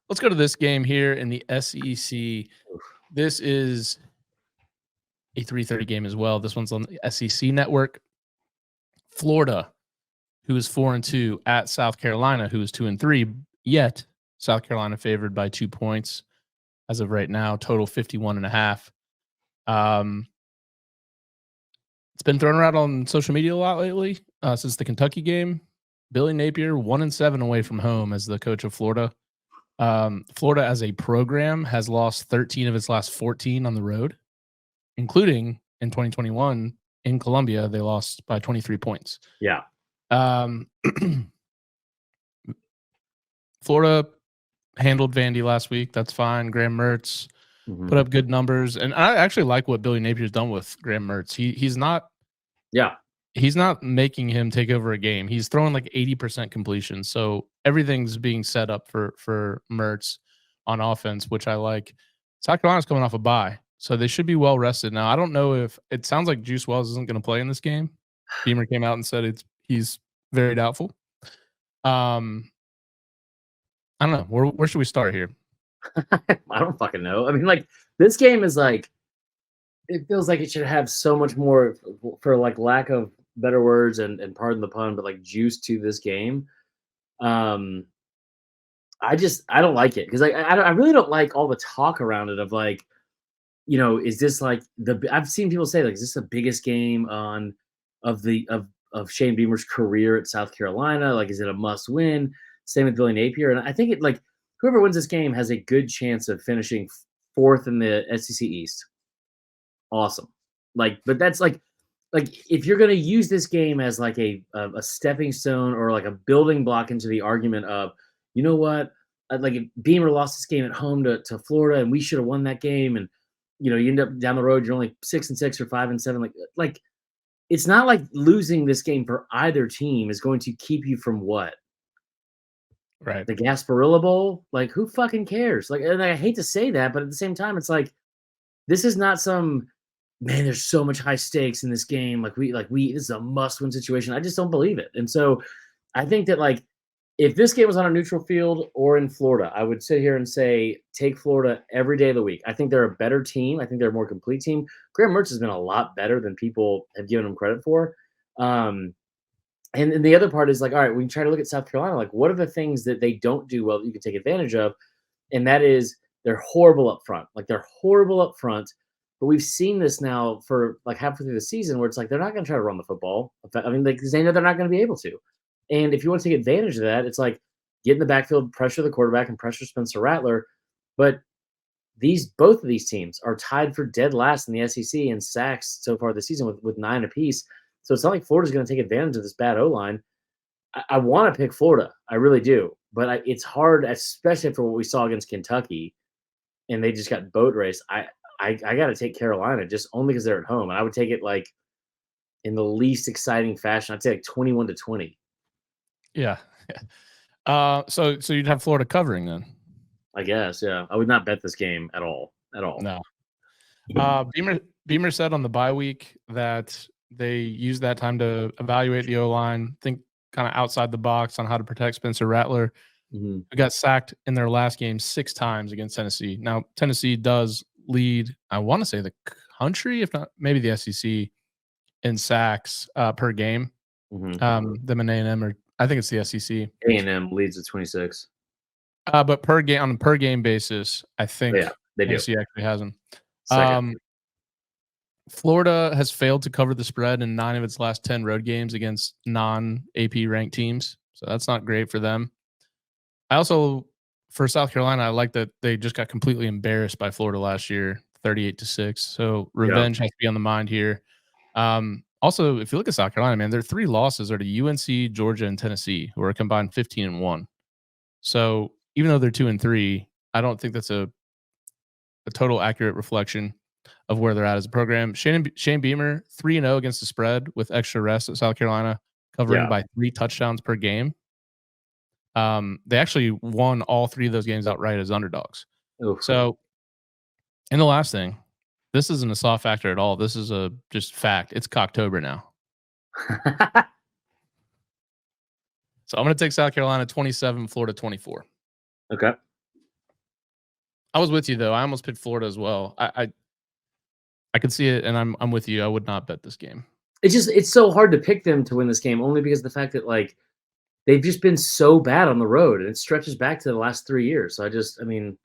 Let's go to this game here in the SEC. This is a 3:30 game as well. This one's on the SEC network. Florida, who is 4-2, at South Carolina, who is 2-3. Yet South Carolina favored by 2 points as of right now. Total 51.5. It's been thrown around on social media a lot lately since the Kentucky game. Billy Napier 1-7 away from home as the coach of Florida. Florida as a program has lost 13 of its last 14 on the road, including in 2021 in Columbia. They lost by 23 points. Yeah. Florida handled Vandy last week. That's fine. Graham Mertz put up good numbers. And I actually like what Billy Napier's done with Graham Mertz. He's not making him take over a game. He's throwing like 80% completion. So everything's being set up for Mertz on offense, which I like. South Carolina's coming off a bye, so they should be well rested. Now, I don't know if it sounds like Juice Wells isn't going to play in this game. Beamer came out and said he's very doubtful. I don't know. Where should we start here? I don't fucking know. I mean, like, this game is like, it feels like it should have so much more, for like lack of better words and pardon the pun, but like juice to this game. I don't like it because I really don't like all the talk around it of like, you know, is this like I've seen people say like, is this the biggest game of Shane Beamer's career at South Carolina? Like, is it a must win? Same with Billy Napier. And I think it like whoever wins this game has a good chance of finishing fourth in the SEC East. Awesome. Like, but that's like if you're going to use this game as like a stepping stone or like a building block into the argument of, you know what, like if Beamer lost this game at home to Florida and we should have won that game, and you know you end up down the road you're only 6-6 or 5-7, like it's not like losing this game for either team is going to keep you from what? Right. The Gasparilla Bowl? Like, who fucking cares? Like, and I hate to say that, but at the same time, it's like, this is not some, man, there's so much high stakes in this game. This is a must-win situation. I just don't believe it. And so I think that, like, if this game was on a neutral field or in Florida, I would sit here and say, take Florida every day of the week. I think they're a better team. I think they're a more complete team. Graham Mertz has been a lot better than people have given him credit for. And the other part is like, all right, we try to look at South Carolina. Like, what are the things that they don't do well that you can take advantage of? And that is they're horrible up front. Like, they're horrible up front. But we've seen this now for like halfway through the season where it's like they're not going to try to run the football. I mean, like, they know they're not going to be able to. And if you want to take advantage of that, it's like get in the backfield, pressure the quarterback, and pressure Spencer Rattler. But both of these teams are tied for dead last in the SEC in sacks so far this season with 9 apiece. So it's not like Florida's going to take advantage of this bad O-line. I want to pick Florida. I really do. But it's hard, especially for what we saw against Kentucky, and they just got boat raced. I got to take Carolina just only because they're at home. And I would take it like in the least exciting fashion. I'd take like 21-20. Yeah. So you'd have Florida covering then? I guess, yeah. I would not bet this game at all. At all. No. Beamer said on the bye week that they used that time to evaluate the O-line, think kind of outside the box on how to protect Spencer Rattler, who got sacked in their last game 6 times against Tennessee. Now, Tennessee does lead, I want to say, the country, if not maybe the SEC, in sacks per game. Them and A&M, or I think it's the SEC. A&M leads at 26. But on a per game basis, I think they Tennessee actually has them. Florida has failed to cover the spread in 9 of its last 10 road games against non-AP ranked teams. So that's not great for them. I also, for South Carolina, I like that they just got completely embarrassed by Florida last year, 38-6. So revenge has to be on the mind here. Also, if you look at South Carolina, man, their 3 losses are to UNC, Georgia, and Tennessee, who are combined 15-1. So even though they're 2-3, I don't think that's a total accurate reflection of where they're at as a program. Shane Beamer, 3-0 against the spread with extra rest at South Carolina, covering by 3 touchdowns per game. They actually won all 3 of those games outright as underdogs. Oof. So, and the last thing, this isn't a soft factor at all. This is a just fact. It's Cocktober now. So I'm going to take South Carolina 27, Florida 24. Okay. I was with you though. I almost picked Florida as well. I could see it, and I'm with you. I would not bet this game. It's so hard to pick them to win this game only because of the fact that like they've just been so bad on the road, and it stretches back to the last 3 years. So I mean,